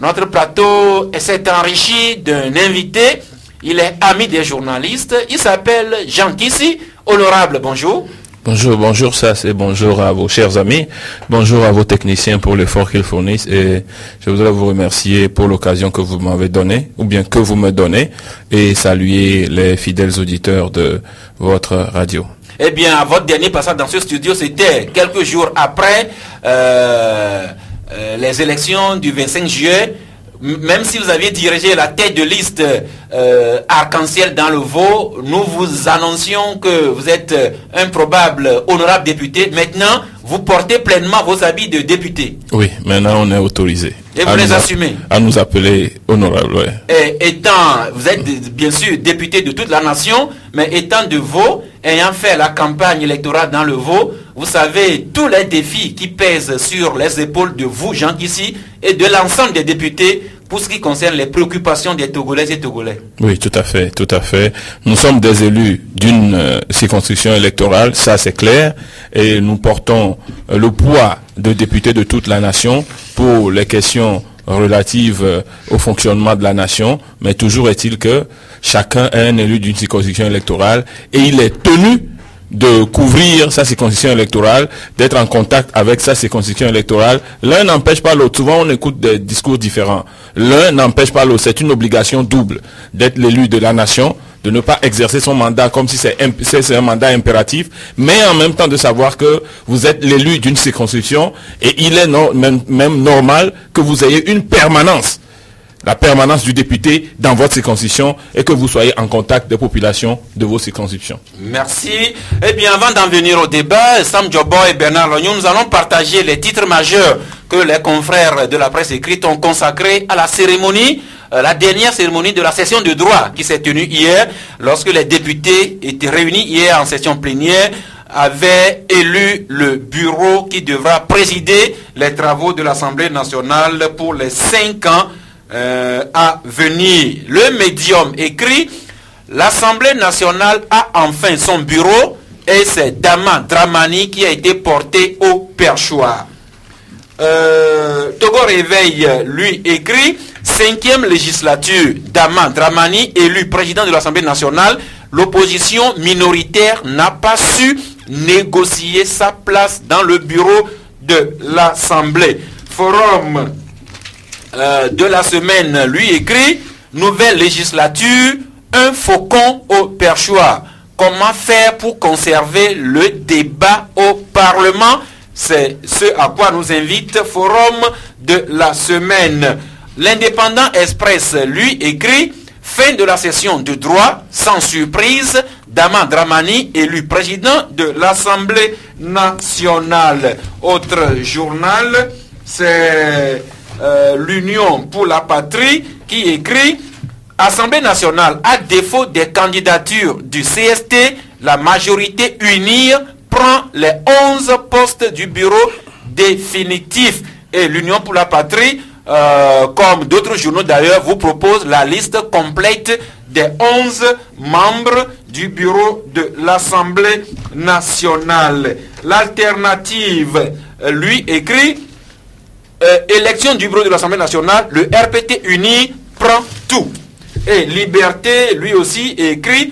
Notre plateau s'est enrichi d'un invité. Il est ami des journalistes. Il s'appelle Jean Kissi. Honorable, bonjour. Bonjour, ça c'est bonjour à vos chers amis, bonjour à vos techniciens pour l'effort qu'ils fournissent et je voudrais vous remercier pour l'occasion que vous m'avez donnée, ou bien que vous me donnez, et saluer les fidèles auditeurs de votre radio. Eh bien, votre dernier passage dans ce studio, c'était quelques jours après les élections du 25 juillet. Même si vous aviez dirigé la tête de liste arc-en-ciel dans le Vaud, nous vous annoncions que vous êtes un probable honorable député. Maintenant, vous portez pleinement vos habits de député. Oui, maintenant on est autorisé. Et vous les assumez. À nous appeler honorable, oui. Et vous êtes bien sûr député de toute la nation, mais étant de Vaud, ayant fait la campagne électorale dans le Vaud, vous savez tous les défis qui pèsent sur les épaules de vous, Jean Kissi, et de l'ensemble des députés pour ce qui concerne les préoccupations des Togolaises et Togolais. Oui, tout à fait. Nous sommes des élus d'une circonscription électorale, ça c'est clair, et nous portons le poids de députés de toute la nation pour les questions relatives au fonctionnement de la nation, mais toujours est-il que chacun est un élu d'une circonscription électorale et il est tenu de couvrir sa circonscription électorale, d'être en contact avec sa circonscription électorale. L'un n'empêche pas l'autre. Souvent, on écoute des discours différents. L'un n'empêche pas l'autre. C'est une obligation double d'être l'élu de la nation, de ne pas exercer son mandat comme si c'est un mandat impératif, mais en même temps de savoir que vous êtes l'élu d'une circonscription et il est même normal que vous ayez une permanence. La permanence du député dans votre circonscription et que vous soyez en contact des populations de vos circonscriptions. Merci. Eh bien, avant d'en venir au débat, Sam Djobo et Bernard Lognon, nous allons partager les titres majeurs que les confrères de la presse écrite ont consacrés à la cérémonie, la dernière cérémonie de la session de droit qui s'est tenue hier, lorsque les députés étaient réunis hier en session plénière, avaient élu le bureau qui devra présider les travaux de l'Assemblée nationale pour les 5 ans à venir. Le médium écrit: l'Assemblée nationale a enfin son bureau et c'est Dama Dramani qui a été porté au perchoir. Togo Réveil lui écrit: 5e législature, Dama Dramani élu président de l'Assemblée nationale, l'opposition minoritaire n'a pas su négocier sa place dans le bureau de l'Assemblée. Forum de la semaine lui écrit: nouvelle législature, un faucon au perchoir. Comment faire pour conserver le débat au Parlement? C'est ce à quoi nous invite Forum de la semaine. L'Indépendant Express lui écrit: fin de la session de droit, sans surprise, Dama Dramani élu président de l'Assemblée nationale. Autre journal, c'est l'Union pour la patrie qui écrit: Assemblée nationale, à défaut des candidatures du CST, la majorité unie prend les 11 postes du bureau définitif. Et l'Union pour la patrie, comme d'autres journaux d'ailleurs, vous propose la liste complète des 11 membres du bureau de l'Assemblée nationale. L'Alternative lui écrit: élection du bureau de l'Assemblée nationale, le RPT uni prend tout. Et Liberté, lui aussi, écrit: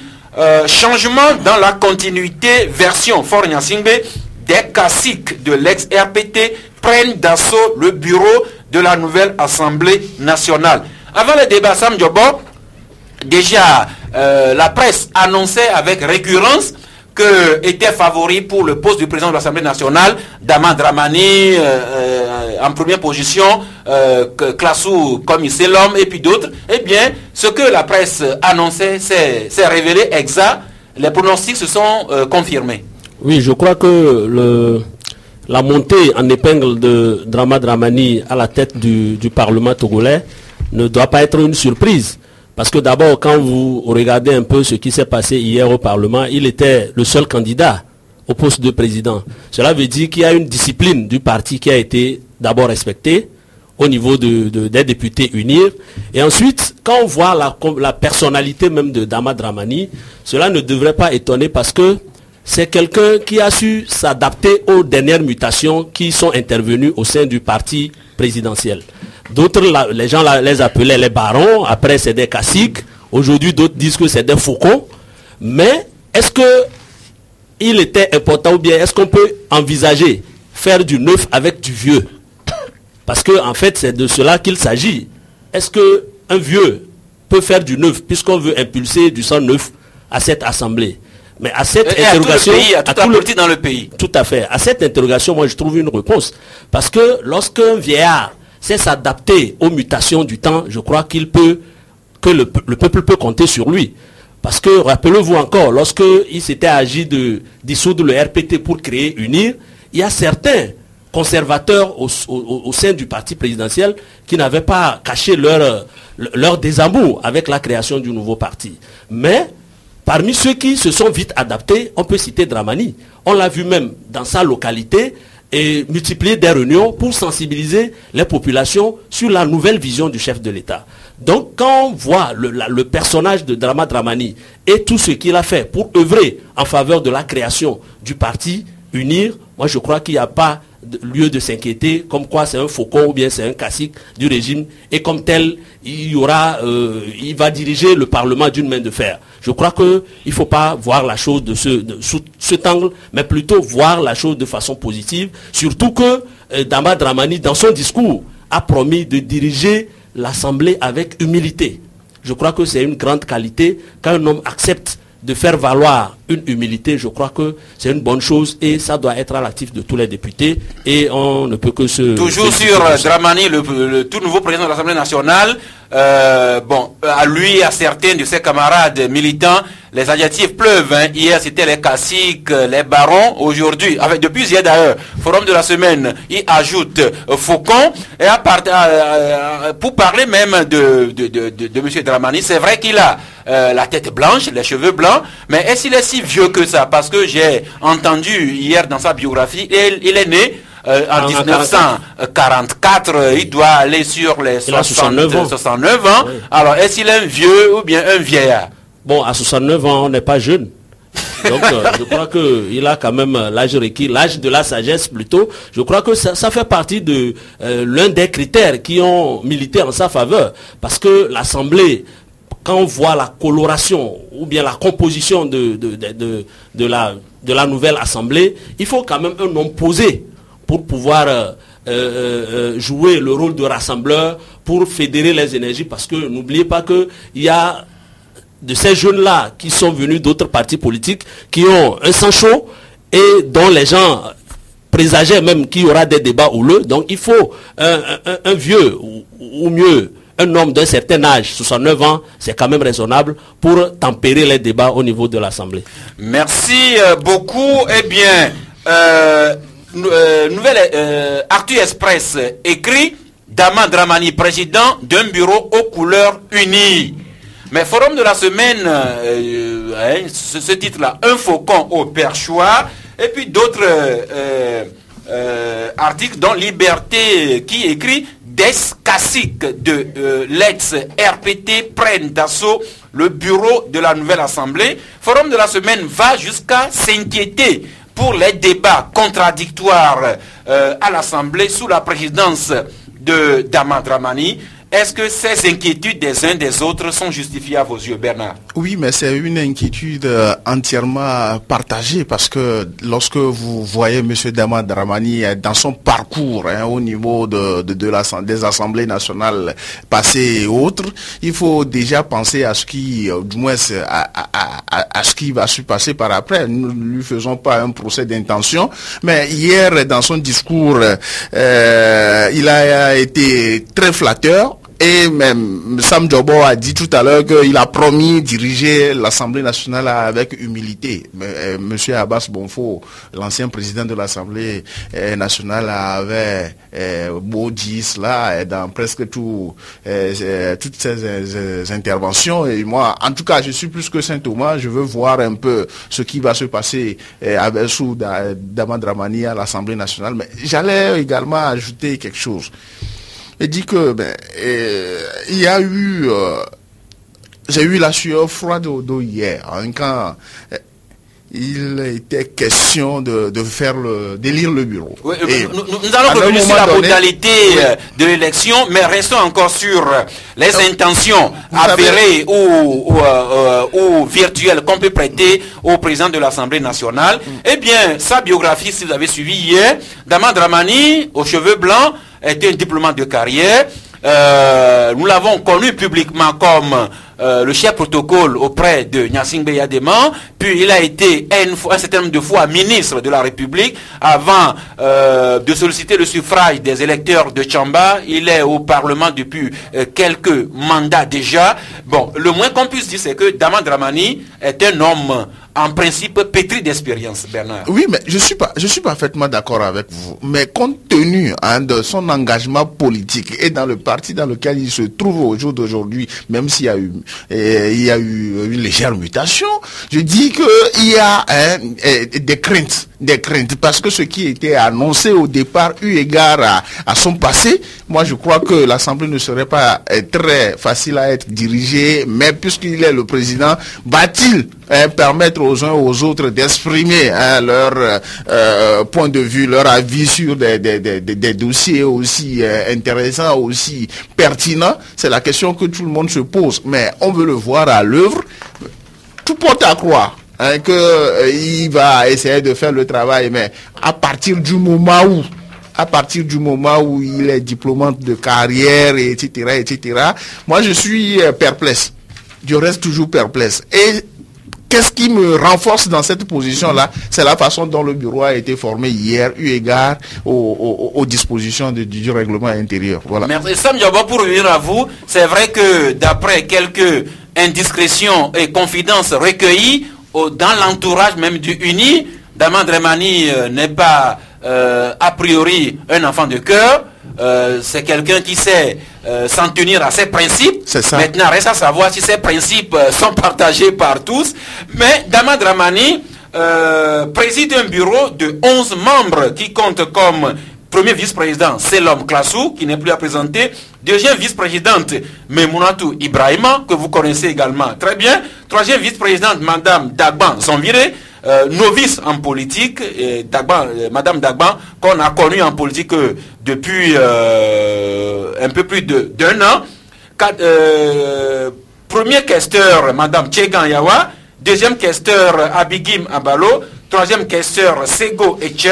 changement dans la continuité, version Fort Nyasingbe, des caciques de l'ex-RPT prennent d'assaut le bureau de la nouvelle Assemblée nationale. Avant le débat, Sam Djobo, déjà, la presse annonçait avec récurrence que était favori pour le poste du président de l'Assemblée nationale Dama Dramani en première position, Klassou comme il sait l'homme et puis d'autres. Eh bien, ce que la presse annonçait s'est révélé exact. Les pronostics se sont confirmés. Oui, je crois que la montée en épingle de Dama Dramani à la tête du Parlement togolais ne doit pas être une surprise. Parce que d'abord, quand vous regardez un peu ce qui s'est passé hier au Parlement, il était le seul candidat au poste de président. Cela veut dire qu'il y a une discipline du parti qui a été d'abord respectée au niveau des députés unir. Et ensuite, quand on voit la personnalité même de Dama Dramani, cela ne devrait pas étonner parce que c'est quelqu'un qui a su s'adapter aux dernières mutations qui sont intervenues au sein du parti présidentiel. D'autres, les gens les appelaient les barons, après c'est des caciques, aujourd'hui d'autres disent que c'est des faucons. Mais est-ce que il était important ou bien est-ce qu'on peut envisager faire du neuf avec du vieux? Parce que en fait c'est de cela qu'il s'agit. Est-ce qu'un vieux peut faire du neuf puisqu'on veut impulser du sang neuf à cette assemblée? Mais à cette interrogation, à toute la politique dans le pays. Tout à fait. À cette interrogation, moi je trouve une réponse. Parce que lorsqu'un vieillard sait s'adapter aux mutations du temps, je crois que le peuple peut compter sur lui. Parce que, rappelez-vous encore, lorsqu'il s'était agi de dissoudre le RPT pour créer UNIR, il y a certains conservateurs au sein du parti présidentiel qui n'avaient pas caché leur désamour avec la création du nouveau parti. Mais, parmi ceux qui se sont vite adaptés, on peut citer Dramani. On l'a vu même dans sa localité et multiplier des réunions pour sensibiliser les populations sur la nouvelle vision du chef de l'État. Donc, quand on voit le personnage de Dramani et tout ce qu'il a fait pour œuvrer en faveur de la création du parti UNIR, moi je crois qu'il n'y a pas lieu de s'inquiéter comme quoi c'est un faucon ou bien c'est un cacique du régime et comme tel, il va diriger le Parlement d'une main de fer. Je crois qu'il ne faut pas voir la chose sous cet angle, mais plutôt voir la chose de façon positive, surtout que Dramani, dans son discours, a promis de diriger l'Assemblée avec humilité. Je crois que c'est une grande qualité. Quand un homme accepte de faire valoir une humilité, je crois que c'est une bonne chose et ça doit être à l'actif de tous les députés et on ne peut que se... Toujours sur Dramani, le tout nouveau président de l'Assemblée nationale, à lui et à certains de ses camarades militants, les adjectifs pleuvent. Hein. Hier, c'était les caciques, les barons. Aujourd'hui, depuis hier d'ailleurs, forum de la semaine, il ajoute faucon. Et pour parler même de M. Dramani, c'est vrai qu'il a la tête blanche, les cheveux blancs, mais est-ce qu'il est si vieux que ça? Parce que j'ai entendu hier dans sa biographie, il est né en 1944, il doit aller sur les 69 ans. Oui. Alors, est-ce qu'il est un vieux ou bien un vieillard? Bon, à 69 ans, on n'est pas jeune. Donc, je crois qu'il a quand même l'âge requis, l'âge de la sagesse plutôt. Je crois que ça fait partie de l'un des critères qui ont milité en sa faveur. Parce que l'Assemblée, quand on voit la coloration ou bien la composition de la nouvelle Assemblée, il faut quand même un homme posé pour pouvoir jouer le rôle de rassembleur, pour fédérer les énergies. Parce que n'oubliez pas qu'il y a de ces jeunes-là qui sont venus d'autres partis politiques, qui ont un sang chaud et dont les gens présageaient même qu'il y aura des débats houleux. Donc il faut un vieux, ou mieux, un homme d'un certain âge, 69 ans, c'est quand même raisonnable pour tempérer les débats au niveau de l'Assemblée. Merci beaucoup. Eh bien, nouvelle Actu Express écrit Daman Dramani, président d'un bureau aux couleurs unies. Mais forum de la semaine, ce titre-là, un faucon au perchoir, et puis d'autres articles dont Liberté qui écrit des caciques de l'ex-RPT prennent d'assaut le bureau de la nouvelle Assemblée. Forum de la semaine va jusqu'à s'inquiéter pour les débats contradictoires à l'Assemblée sous la présidence de Daman Dramani. Est-ce que ces inquiétudes des uns des autres sont justifiées à vos yeux, Bernard? Oui, mais c'est une inquiétude entièrement partagée parce que lorsque vous voyez M. Daman Dramani dans son parcours au niveau des assemblées nationales passées et autres, il faut déjà penser à ce qui, du moins à ce qui va se passer par après. Nous ne lui faisons pas un procès d'intention, mais hier dans son discours, il a été très flatteur. Et même Sam Djobo a dit tout à l'heure qu'il a promis diriger l'Assemblée nationale avec humilité. Monsieur Abbas Bonfo, l'ancien président de l'Assemblée nationale, avait beau dire cela dans presque toutes ces interventions. Et moi, en tout cas, je suis plus que Saint-Thomas. Je veux voir un peu ce qui va se passer sous Daman Dramani à l'Assemblée nationale. Mais j'allais également ajouter quelque chose. Il dit que il y a eu, j'ai eu la sueur froide au dos hier, quand il était question de d'élire le bureau. Oui, nous allons revenir sur la modalité de l'élection, mais restons encore sur les intentions avérées ou virtuelles qu'on peut prêter au président de l'Assemblée nationale. Eh bien, sa biographie, si vous avez suivi hier, Dama Dramani, aux cheveux blancs, était un diplomate de carrière. Nous l'avons connu publiquement comme le chef protocole auprès de Gnassingbé Yadema, puis il a été un certain nombre de fois ministre de la République avant de solliciter le suffrage des électeurs de Tchamba. Il est au Parlement depuis quelques mandats déjà. Bon, le moins qu'on puisse dire, c'est que Dama Dramani est un homme en principe pétri d'expérience, Bernard. Oui, mais je suis parfaitement d'accord avec vous. Mais compte tenu de son engagement politique et dans le parti dans lequel il se trouve au jour d'aujourd'hui, même s'il y a eu une légère mutation, je dis qu'il y a des craintes, parce que ce qui était annoncé au départ, eu égard à son passé, moi je crois que l'Assemblée ne serait pas très facile à être dirigée, mais puisqu'il est le président, va-t-il permettre aux uns aux autres d'exprimer leur point de vue, leur avis sur des dossiers aussi intéressants, aussi pertinents? C'est la question que tout le monde se pose, mais on veut le voir à l'œuvre. Tout porte à croire qu'il va essayer de faire le travail, mais à partir du moment où il est diplomate de carrière, etc., moi je suis perplexe. Je reste toujours perplexe. Et qu'est-ce qui me renforce dans cette position-là? C'est la façon dont le bureau a été formé hier, eu égard aux dispositions du règlement intérieur. Voilà. Merci Sam Diaba, pour revenir à vous. C'est vrai que d'après quelques indiscrétions et confidences recueillies dans l'entourage même du UNI, Dama Dramani n'est pas a priori un enfant de cœur. C'est quelqu'un qui sait s'en tenir à ses principes. Maintenant, reste à savoir si ces principes sont partagés par tous. Mais Dama Dramani préside un bureau de 11 membres qui compte comme premier vice-président Selom Klassou, qui n'est plus à présenter. Deuxième vice-présidente Memounatou Ibrahima, que vous connaissez également très bien. Troisième vice-présidente Madame Dagban Zonviré, novice en politique, Madame Dagban, qu'on a connue en politique depuis un peu plus d'un an. Premier questeur, Madame Tchegan Yawa. Deuxième questeur, Abigim Abalo. Troisième questeur, Sego Eche.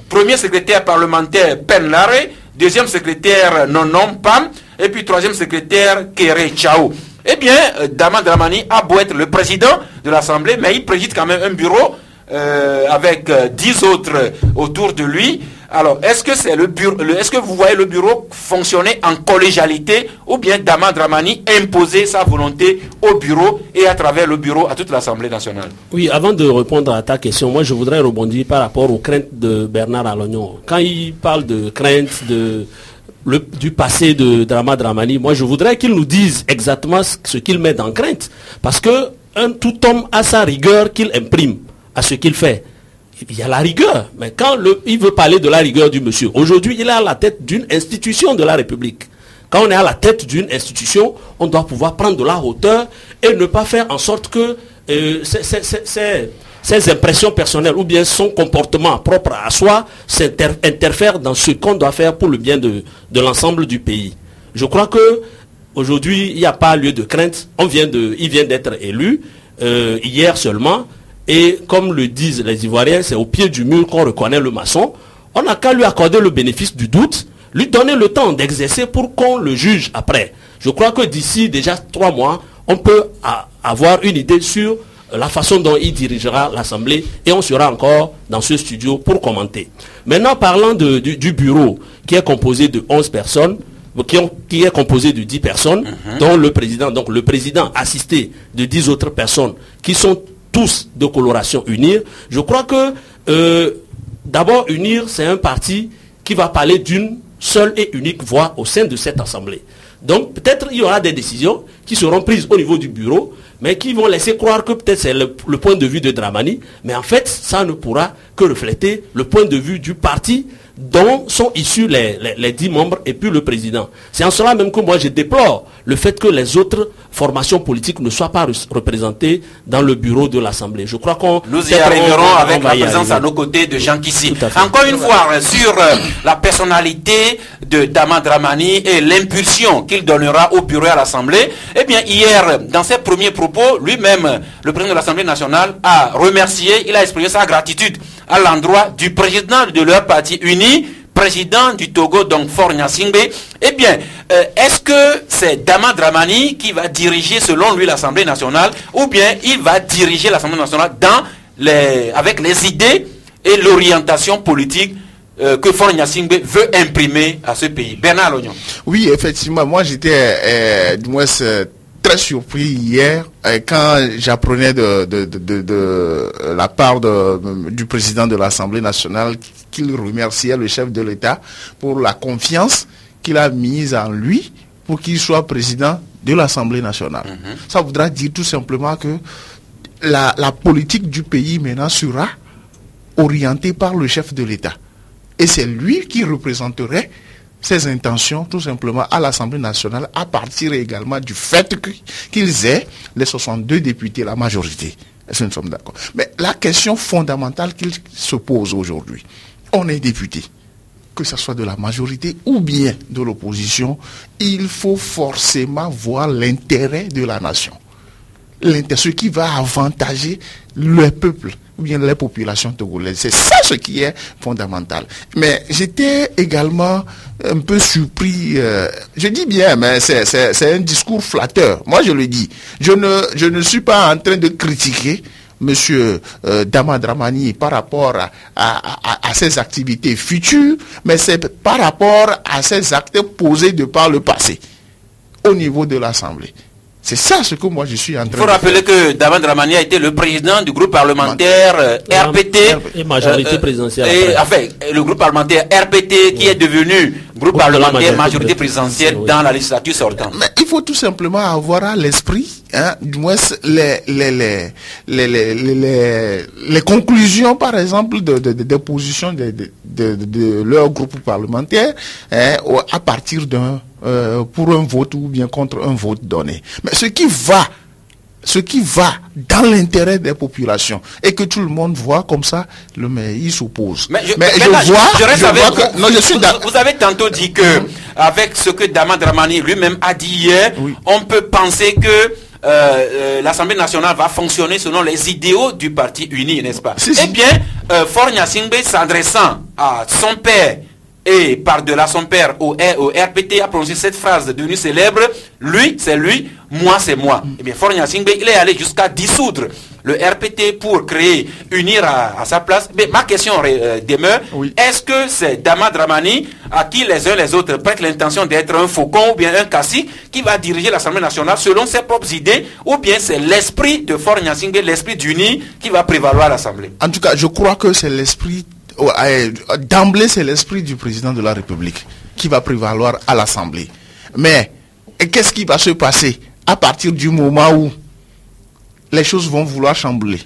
Premier secrétaire parlementaire, Penlare. Deuxième secrétaire, Nonom Pam. Et puis troisième secrétaire, Kere Chao. Eh bien, Dama Dramani a beau être le président de l'Assemblée, mais il préside quand même un bureau avec 10 autres autour de lui. Alors, est-ce que c'est le bureau, est-ce que vous voyez le bureau fonctionner en collégialité, ou bien Dama Dramani imposer sa volonté au bureau et à travers le bureau à toute l'Assemblée nationale? Oui, avant de répondre à ta question, moi je voudrais rebondir par rapport aux craintes de Bernard Alognon. Quand il parle de craintes du passé de Dama Dramani, moi je voudrais qu'il nous dise exactement ce qu'il met en crainte. Parce que tout homme a sa rigueur qu'il imprime à ce qu'il fait. Il y a la rigueur, mais quand il veut parler de la rigueur du monsieur, aujourd'hui il est à la tête d'une institution de la République. Quand on est à la tête d'une institution, on doit pouvoir prendre de la hauteur et ne pas faire en sorte que ses impressions personnelles ou bien son comportement propre à soi interfèrent dans ce qu'on doit faire pour le bien de l'ensemble du pays. Je crois que aujourd'hui il n'y a pas lieu de crainte. Il vient d'être élu hier seulement. Et comme le disent les Ivoiriens, c'est au pied du mur qu'on reconnaît le maçon. On n'a qu'à lui accorder le bénéfice du doute, lui donner le temps d'exercer pour qu'on le juge après. Je crois que d'ici déjà 3 mois, on peut avoir une idée sur la façon dont il dirigera l'Assemblée et on sera encore dans ce studio pour commenter. Maintenant, parlant du bureau qui est composé de 11 personnes, qui est composé de 10 personnes, dont le président assisté de 10 autres personnes qui sont tous de coloration UNIR. Je crois que d'abord UNIR, c'est un parti qui va parler d'une seule et unique voix au sein de cette assemblée. Donc peut-être il y aura des décisions qui seront prises au niveau du bureau, mais qui vont laisser croire que peut-être c'est le point de vue de Dramani, mais en fait ça ne pourra que refléter le point de vue du parti dont sont issus les 10 membres et puis le président. C'est en cela même que moi je déplore le fait que les autres formations politiques ne soient pas représentées dans le bureau de l'Assemblée. Je crois qu'on nous y arriverons avec la présence à nos côtés de Jean Kissi. Encore une fois, sur la personnalité de Dama Dramani et l'impulsion qu'il donnera au bureau et à l'Assemblée, eh bien hier, dans ses premiers propos, lui-même, le président de l'Assemblée nationale, a remercié, il a exprimé sa gratitude à l'endroit du président de leur parti uni, président du Togo, donc Faure Gnassingbé. Eh bien, est-ce que c'est Dama Dramani qui va diriger selon lui l'Assemblée nationale, ou bien il va diriger l'Assemblée nationale avec les idées et l'orientation politique que Faure Gnassingbé veut imprimer à ce pays? Bernard Lognon. Oui, effectivement, moi j'étais du moins très surpris hier quand j'apprenais de la part du président de l'Assemblée nationale qu'il remerciait le chef de l'État pour la confiance qu'il a mise en lui pour qu'il soit président de l'Assemblée nationale. Ça voudra dire tout simplement que la politique du pays maintenant sera orientée par le chef de l'État. Et c'est lui qui représenterait ses intentions tout simplement à l'Assemblée nationale à partir également du fait qu'ils aient les 62 députés, la majorité. Est-ce que nous sommes d'accord? Mais la question fondamentale qu'il se pose aujourd'hui, on est député, que ce soit de la majorité ou bien de l'opposition, il faut forcément voir l'intérêt de la nation. Ce qui va avantager le peuple ou bien les populations togolaises. C'est ça ce qui est fondamental. Mais j'étais également un peu surpris. Je dis bien, mais c'est un discours flatteur. Moi, je le dis. Je ne suis pas en train de critiquer Monsieur Dama Dramani par rapport à ses activités futures, mais c'est par rapport à ses actes posés de par le passé au niveau de l'Assemblée. C'est ça ce que moi je suis en train de faire. Il faut rappeler que Dama Dramani a été le président du groupe parlementaire RPT. Et majorité présidentielle. Enfin, le groupe parlementaire RPT qui est devenu groupe parlementaire majorité présidentielle dans la législature sortante. Mais il faut tout simplement avoir à l'esprit, du moins les conclusions par exemple des positions de leur groupe parlementaire à partir pour un vote ou bien contre un vote donné. Mais ce qui va dans l'intérêt des populations et que tout le monde voit comme ça, il s'oppose. Vous avez tantôt dit que avec ce que Dama Dramani lui-même a dit hier, oui, on peut penser que l'Assemblée nationale va fonctionner selon les idéaux du parti uni, n'est-ce pas? Eh bien, Faure Gnassingbé s'adressant à son père et par-delà son père au RPT a prononcé cette phrase devenue célèbre: lui c'est lui, moi c'est moi. Eh bien, Faure Gnassingbé, il est allé jusqu'à dissoudre le RPT pour unir à sa place. Mais ma question demeure, oui, est-ce que c'est Dama Dramani à qui les uns les autres prêtent l'intention d'être un faucon ou bien un cacique qui va diriger l'Assemblée nationale selon ses propres idées, ou bien c'est l'esprit de Faure Gnassingbé, l'esprit d'uni qui va prévaloir à l'Assemblée? En tout cas, je crois que c'est l'esprit. D'emblée, c'est l'esprit du président de la République qui va prévaloir à l'Assemblée. Mais qu'est-ce qui va se passer à partir du moment où les choses vont vouloir chambouler?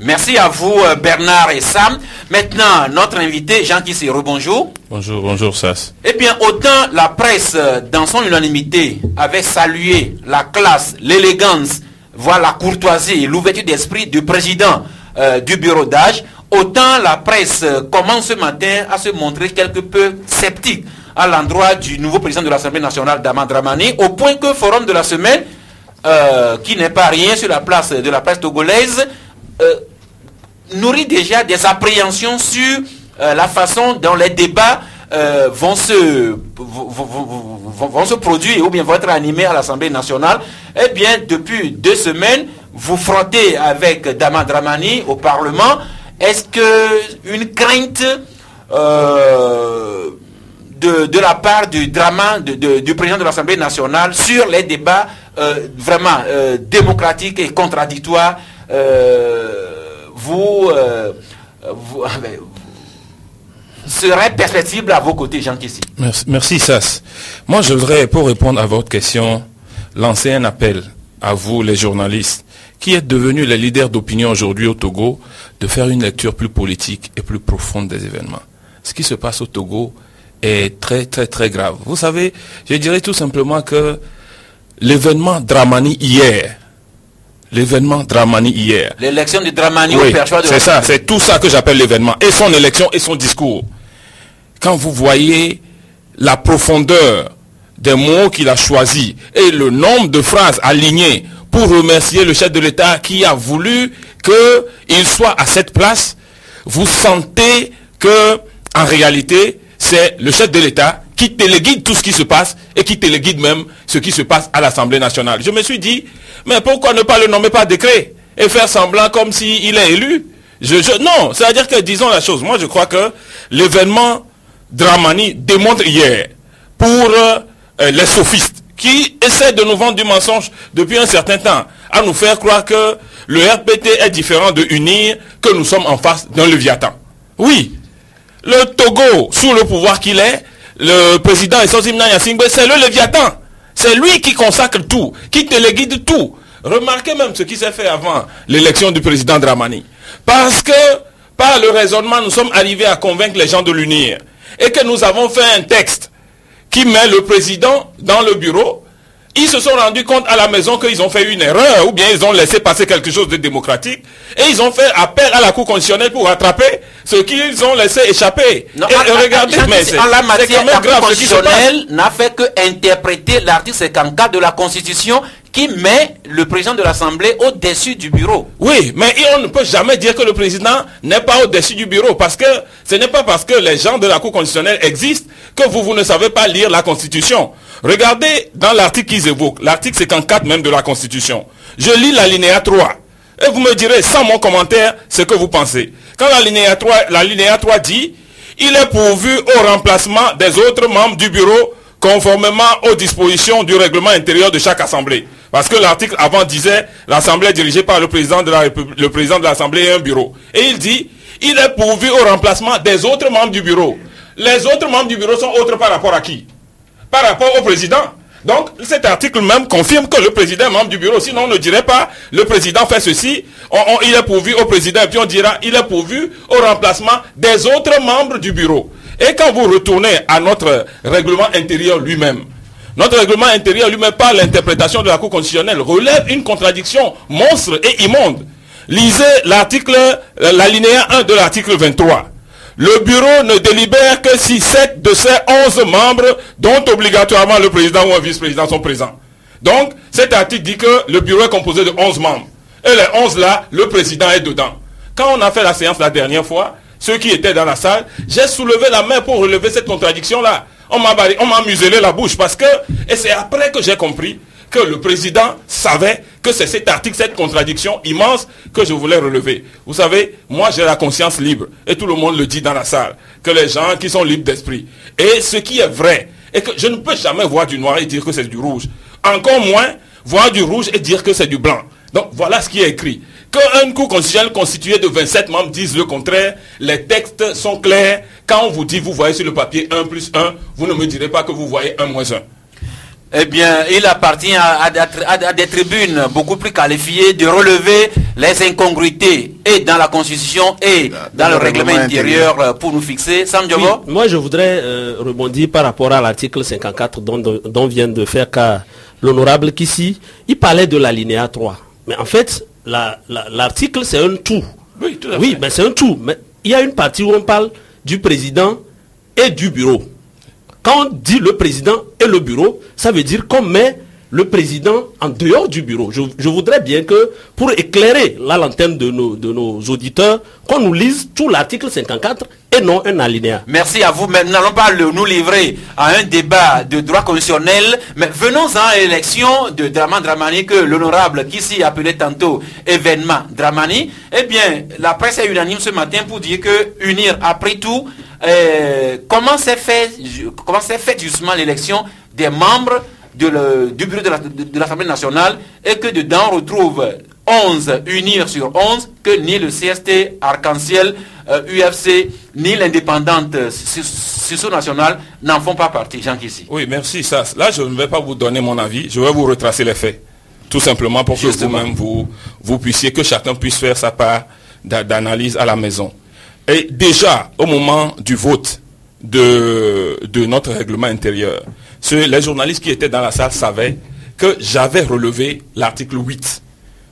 Merci à vous Bernard et Sam. Maintenant, notre invité Jean Kissi, rebonjour. Bonjour Sass. Eh bien, autant la presse, dans son unanimité, avait salué la classe, l'élégance, voire la courtoisie et l'ouverture d'esprit du président du bureau d'âge, autant la presse commence ce matin à se montrer quelque peu sceptique à l'endroit du nouveau président de l'Assemblée nationale, Dama Dramani, au point que Forum de la semaine, qui n'est pas rien sur la place de la presse togolaise, nourrit déjà des appréhensions sur la façon dont les débats vont se produire ou bien vont être animés à l'Assemblée nationale. Eh bien, depuis 2 semaines, vous frottez avec Dama Dramani au Parlement. Est-ce que une crainte de la part du président de l'Assemblée nationale sur les débats vraiment démocratiques et contradictoires serait perceptible à vos côtés, Jean Kissi? Merci Sass. Moi, je voudrais, pour répondre à votre question, lancer un appel à vous, les journalistes, qui êtes devenus les leaders d'opinion aujourd'hui au Togo, de faire une lecture plus politique et plus profonde des événements. ce qui se passe au Togo est très, très, très grave. Vous savez, je dirais tout simplement que l'événement Dramani hier, l'événement Dramani hier. L'élection de Dramani Oui, au perchoir de c'est ça, c'est tout ça que j'appelle l'événement. Et son élection et son discours. Quand vous voyez la profondeur des mots qu'il a choisis et le nombre de phrases alignées pour remercier le chef de l'État qui a voulu qu'il soit à cette place, vous sentez que, en réalité, c'est le chef de l'État qui téléguide tout ce qui se passe et qui téléguide même ce qui se passe à l'Assemblée nationale. Je me suis dit, mais pourquoi ne pas le nommer par décret et faire semblant comme s'il est élu? Non, c'est-à-dire que, disons la chose, moi je crois que l'événement Dramani démontre hier pour les sophistes qui essaient de nous vendre du mensonge depuis un certain temps, à nous faire croire que le RPT est différent de UNIR, que nous sommes en face d'un Léviathan. Oui, le Togo, sous le pouvoir qu'il est, le président Essosimna Yassingbe, c'est le Léviathan. C'est lui qui consacre tout, qui téléguide tout. Remarquez même ce qui s'est fait avant l'élection du président Dramani. Parce que, par le raisonnement, nous sommes arrivés à convaincre les gens de l'UNIR. Et que nous avons fait un texte qui met le président dans le bureau. Ils se sont rendus compte à la maison qu'ils ont fait une erreur, ou bien ils ont laissé passer quelque chose de démocratique, et ils ont fait appel à la Cour constitutionnelle pour rattraper ce qu'ils ont laissé échapper. Non, et regardez, mais c'est en la matière, la Cour constitutionnelle n'a fait que interpréter l'article 54 de la Constitution qui met le président de l'Assemblée au-dessus du bureau. Oui, mais on ne peut jamais dire que le président n'est pas au-dessus du bureau, parce que ce n'est pas parce que les gens de la Cour constitutionnelle existent que vous ne savez pas lire la Constitution. Regardez dans l'article qu'ils évoquent, l'article 54 même de la Constitution. Je lis l'alinéa 3, et vous me direz sans mon commentaire ce que vous pensez. Quand l'alinéa 3 dit, il est pourvu au remplacement des autres membres du bureau conformément aux dispositions du règlement intérieur de chaque assemblée. Parce que l'article avant disait l'assemblée est dirigée par le président de l'assemblée et un bureau. Et il dit, il est pourvu au remplacement des autres membres du bureau. Les autres membres du bureau sont autres par rapport à qui? Par rapport au président. Donc cet article même confirme que le président est membre du bureau. Sinon on ne dirait pas le président fait ceci, il est pourvu au président, et puis on dira il est pourvu au remplacement des autres membres du bureau. Et quand vous retournez à notre règlement intérieur lui-même, notre règlement intérieur lui-même, par l'interprétation de la Cour constitutionnelle, relève une contradiction monstre et immonde. Lisez l'alinéa 1 de l'article 23. Le bureau ne délibère que si 7 de ses 11 membres, dont obligatoirement le président ou un vice-président, sont présents. Donc, cet article dit que le bureau est composé de 11 membres. Et les 11 là, le président est dedans. Quand on a fait la séance la dernière fois, ceux qui étaient dans la salle, j'ai soulevé la main pour relever cette contradiction-là. On m'a muselé la bouche parce que, et c'est après que j'ai compris que le président savait que c'est cet article, cette contradiction immense que je voulais relever. Vous savez, moi j'ai la conscience libre, et tout le monde le dit dans la salle, que les gens qui sont libres d'esprit. Et ce qui est vrai, est que je ne peux jamais voir du noir et dire que c'est du rouge. Encore moins, voir du rouge et dire que c'est du blanc. Donc voilà ce qui est écrit. Qu'un Cour constitutionnelle constitué de 27 membres dise le contraire, les textes sont clairs. Quand on vous dit, vous voyez sur le papier 1 plus 1, vous ne me direz pas que vous voyez 1 moins 1. Eh bien, il appartient à des tribunes beaucoup plus qualifiées de relever les incongruités et dans la Constitution et dans le règlement intérieur pour nous fixer. Sam Diogo? Oui, moi, je voudrais rebondir par rapport à l'article 54 dont vient de faire cas l'honorable Kissi. Il parlait de l'alinéa 3. Mais en fait, l'article, c'est un tout. Oui, tout à fait. Oui, mais c'est un tout. Mais il y a une partie où on parle du président et du bureau. Quand on dit le président et le bureau, ça veut dire qu'on met le président en dehors du bureau. Je voudrais bien que, pour éclairer la lanterne de nos auditeurs, qu'on nous lise tout l'article 54 et non un alinéa. Merci à vous. Mais nous n'allons pas nous livrer à un débat de droit constitutionnel, mais venons-en à l'élection de Dramani que l'honorable qui s'y appelait tantôt événement Dramani. Eh bien, la presse est unanime ce matin pour dire que UNIR, après tout, comment s'est fait justement l'élection des membres du bureau de l'Assemblée nationale et que dedans on retrouve 11 UNIR sur 11 que ni le CST, Arc-en-Ciel, UFC, ni l'indépendante Susso nationale n'en font pas partie. Jean Kissi. Oui, merci. Ça, là, je ne vais pas vous donner mon avis, je vais vous retracer les faits. Tout simplement pour que vous-même, vous puissiez, que chacun puisse faire sa part d'analyse à la maison. Et déjà, au moment du vote de notre règlement intérieur, les journalistes qui étaient dans la salle savaient que j'avais relevé l'article 8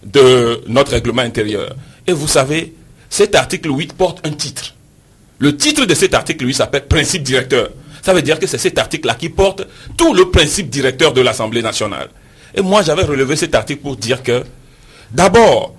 de notre règlement intérieur. Et vous savez, cet article 8 porte un titre. Le titre de cet article 8 s'appelle « Principe directeur ». Ça veut dire que c'est cet article-là qui porte tout le principe directeur de l'Assemblée nationale. Et moi, j'avais relevé cet article pour dire que, d'abord,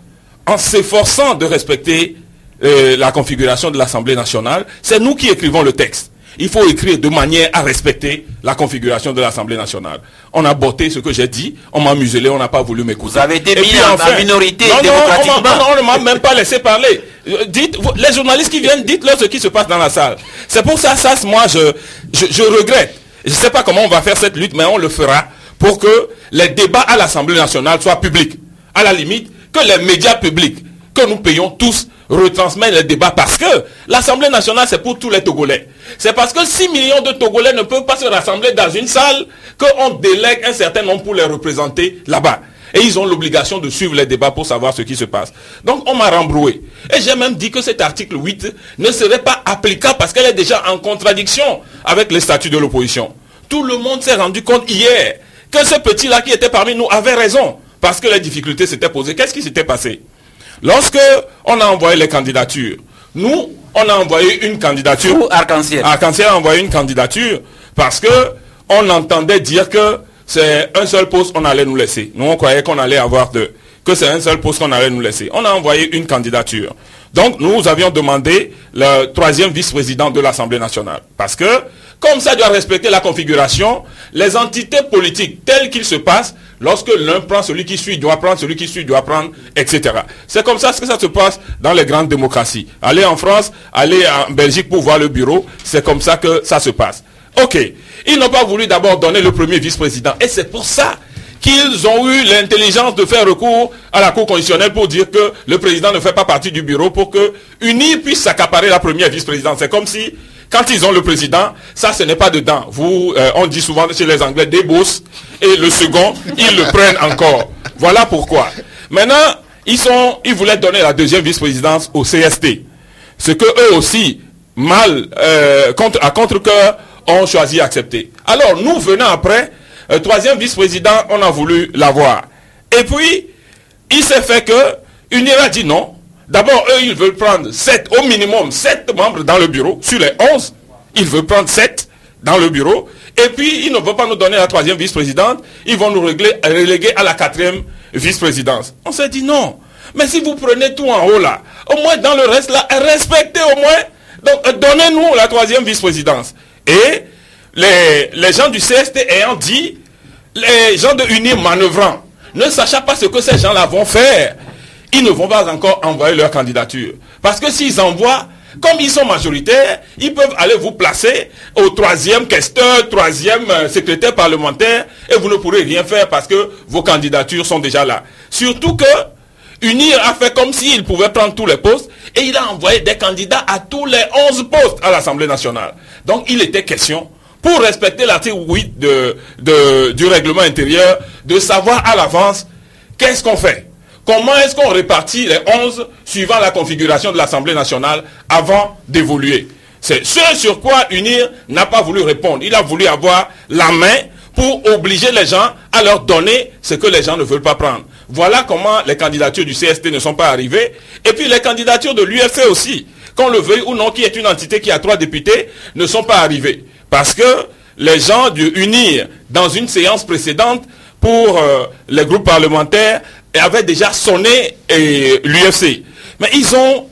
en s'efforçant de respecter la configuration de l'Assemblée nationale, c'est nous qui écrivons le texte. Il faut écrire de manière à respecter la configuration de l'Assemblée nationale. On a botté ce que j'ai dit, on m'a muselé, on n'a pas voulu m'écouter. Vous avez été mis en minorité démocratiquement. Non, on ne m'a même pas laissé parler. Dites, les journalistes qui viennent, dites-leur ce qui se passe dans la salle. C'est pour ça, moi, je regrette. Je ne sais pas comment on va faire cette lutte, mais on le fera pour que les débats à l'Assemblée nationale soient publics. À la limite, que les médias publics, que nous payons tous, retransmettent les débats, parce que l'Assemblée nationale, c'est pour tous les Togolais. C'est parce que 6 millions de Togolais ne peuvent pas se rassembler dans une salle qu'on délègue un certain nombre pour les représenter là-bas. Et ils ont l'obligation de suivre les débats pour savoir ce qui se passe. Donc on m'a rembrouillé. Et j'ai même dit que cet article 8 ne serait pas applicable parce qu'elle est déjà en contradiction avec les statuts de l'opposition. Tout le monde s'est rendu compte hier que ce petit-là qui était parmi nous avait raison. Parce que les difficultés s'étaient posées. Qu'est-ce qui s'était passé? Lorsque on a envoyé les candidatures, nous, on a envoyé une candidature. Ou Arc-en-Ciel. Arc-en-Ciel a envoyé une candidature parce que on entendait dire que c'est un seul poste qu'on allait nous laisser. Nous, on croyait qu'on allait avoir deux. Que c'est un seul poste qu'on allait nous laisser. On a envoyé une candidature. Donc, nous avions demandé le 3e vice-président de l'Assemblée nationale. Parce que, comme ça doit respecter la configuration, les entités politiques telles qu'il se passe, lorsque l'un prend celui qui suit, doit prendre celui qui suit, doit prendre, etc. C'est comme ça que ça se passe dans les grandes démocraties. Allez en France, allez en Belgique pour voir le bureau, c'est comme ça que ça se passe. Ok. Ils n'ont pas voulu d'abord donner le premier vice-président. Et c'est pour ça qu'ils ont eu l'intelligence de faire recours à la Cour constitutionnelle pour dire que le président ne fait pas partie du bureau pour que UNIR puisse s'accaparer la première vice-présidence. C'est comme si, quand ils ont le président, ça ce n'est pas dedans. On dit souvent chez les Anglais des boss, et le second, ils le prennent encore. Voilà pourquoi. Maintenant, ils voulaient donner la deuxième vice-présidence au CST. Ce que eux aussi, à contre-cœur, ont choisi d'accepter. Alors, nous venons après, troisième vice-président, on a voulu l'avoir. Et puis, il s'est fait que UNIR a dit non. D'abord, eux, ils veulent prendre au minimum 7 membres dans le bureau. Sur les 11, ils veulent prendre 7 dans le bureau. Et puis, ils ne veulent pas nous donner la troisième vice-présidente. Ils vont nous reléguer à la 4e vice-présidence. On s'est dit non. Mais si vous prenez tout en haut là, au moins dans le reste là, respectez au moins. Donc, donnez-nous la 3e vice-présidence. Et les gens du CST ayant dit, les gens de UNIR manœuvrant, ne sachant pas ce que ces gens-là vont faire, ils ne vont pas encore envoyer leur candidature. Parce que s'ils envoient, comme ils sont majoritaires, ils peuvent aller vous placer au 3e questeur, 3e secrétaire parlementaire, et vous ne pourrez rien faire parce que vos candidatures sont déjà là. Surtout que UNIR a fait comme s'il pouvait prendre tous les postes, et il a envoyé des candidats à tous les 11 postes à l'Assemblée nationale. Donc il était question, pour respecter l'article 8 du règlement intérieur, de savoir à l'avance qu'est-ce qu'on fait. Comment est-ce qu'on répartit les 11 suivant la configuration de l'Assemblée nationale avant d'évoluer? C'est ce sur quoi UNIR n'a pas voulu répondre. Il a voulu avoir la main pour obliger les gens à leur donner ce que les gens ne veulent pas prendre. Voilà comment les candidatures du CST ne sont pas arrivées. Et puis les candidatures de l'UFC aussi, qu'on le veuille ou non, qui est une entité qui a 3 députés, ne sont pas arrivées. Parce que les gens du UNIR, dans une séance précédente, pour les groupes parlementaires, avaient déjà sonné l'UFC. Mais ils ont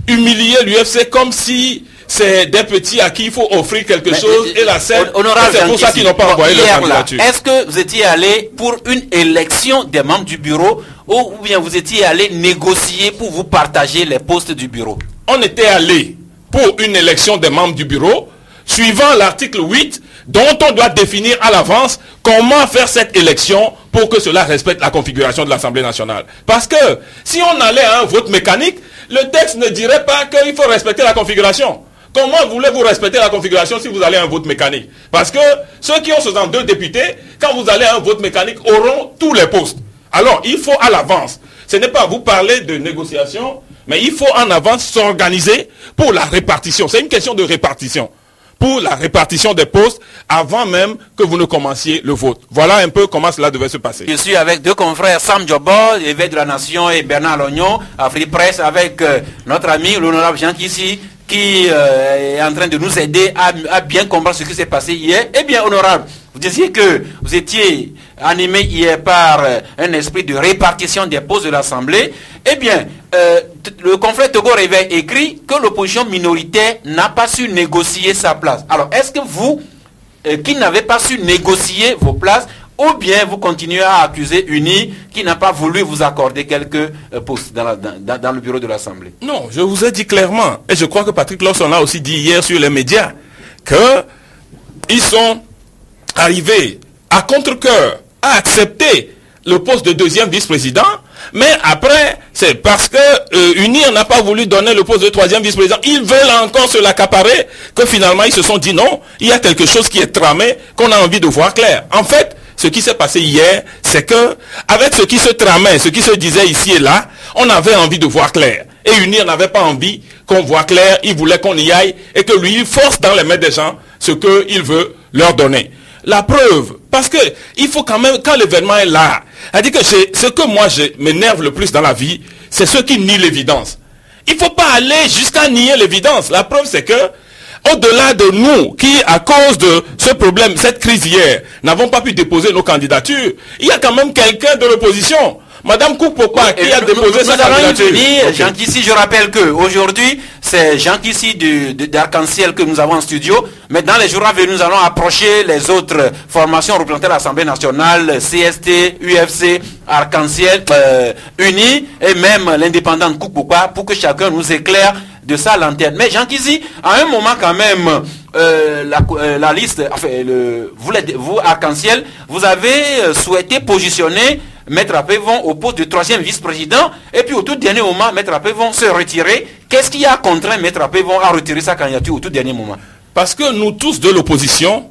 humilié l'UFC comme si c'est des petits à qui il faut offrir quelque chose et la scène. C'est pour ça qu'ils n'ont pas envoyé leur candidature. Est-ce que vous étiez allé pour une élection des membres du bureau ou bien vous étiez allé négocier pour vous partager les postes du bureau? On était allé pour une élection des membres du bureau suivant l'article 8 dont on doit définir à l'avance comment faire cette élection pour que cela respecte la configuration de l'Assemblée nationale. Parce que si on allait à un vote mécanique, le texte ne dirait pas qu'il faut respecter la configuration. Comment voulez-vous respecter la configuration si vous allez à un vote mécanique? Parce que ceux qui ont 62 députés, quand vous allez à un vote mécanique, auront tous les postes. Alors, il faut à l'avance. Ce n'est pas vous parler de négociation, Mais il faut en avance s'organiser pour la répartition. C'est une question de répartition. Pour la répartition des postes avant même que vous ne commenciez le vote. Voilà un peu comment cela devait se passer. Je suis avec deux confrères, Sam Djobo, évêque de la Nation, et Bernard Lognon, Free Press, avec notre ami, l'honorable Jean Kissi, qui est en train de nous aider à bien comprendre ce qui s'est passé hier. Eh bien, honorable, vous disiez que vous étiez animé hier par un esprit de répartition des postes de l'Assemblée. Eh bien, le confrère Togo Réveil écrit que l'opposition minoritaire n'a pas su négocier sa place. Alors, est-ce que vous, qui n'avez pas su négocier vos places, ou bien vous continuez à accuser UNI qui n'a pas voulu vous accorder quelques postes dans le bureau de l'Assemblée? Non, je vous ai dit clairement, et je crois que Patrick Lawson a aussi dit hier sur les médias, qu'ils sont arrivés à contre-cœur à accepter le poste de deuxième vice-président, mais après, c'est parce que UNIR n'a pas voulu donner le poste de troisième vice-président. Ils veulent encore se l'accaparer, que finalement ils se sont dit non, il y a quelque chose qui est tramé, qu'on a envie de voir clair. En fait, ce qui s'est passé hier, c'est que, avec ce qui se tramait, ce qui se disait ici et là, on avait envie de voir clair. Et UNIR n'avait pas envie qu'on voit clair, il voulait qu'on y aille, et que lui, il force dans les mains des gens ce qu'il veut leur donner. La preuve, parce que il faut quand même, quand l'événement est là, c'est-à-dire que ce que moi m'énerve le plus dans la vie, c'est ceux qui nient l'évidence. Il ne faut pas aller jusqu'à nier l'évidence. La preuve, c'est que, au-delà de nous, qui, à cause de ce problème, cette crise hier, n'avons pas pu déposer nos candidatures, il y a quand même quelqu'un de l'opposition. Madame Koukpokwa qui a déposé sa candidature. Okay. Jean Kissi, je rappelle que aujourd'hui, c'est Jean Kissi d'Arc-en-Ciel que nous avons en studio. Mais dans les jours à venir, nous allons approcher les autres formations représentées à l'Assemblée nationale, CST, UFC, Arc-en-Ciel, UNI et même l'indépendante Koukpokwa pour que chacun nous éclaire de sa lanterne. Mais Jean Kissi, à un moment quand même, la liste, enfin, vous Arc-en-Ciel, vous avez souhaité positionner Maître Apevon au poste de troisième vice-président, et puis au tout dernier moment, Maître Apevon se retirer. Qu'est-ce qui a contraint Maître Apevon à retirer sa candidature au tout dernier moment? Parce que nous tous de l'opposition,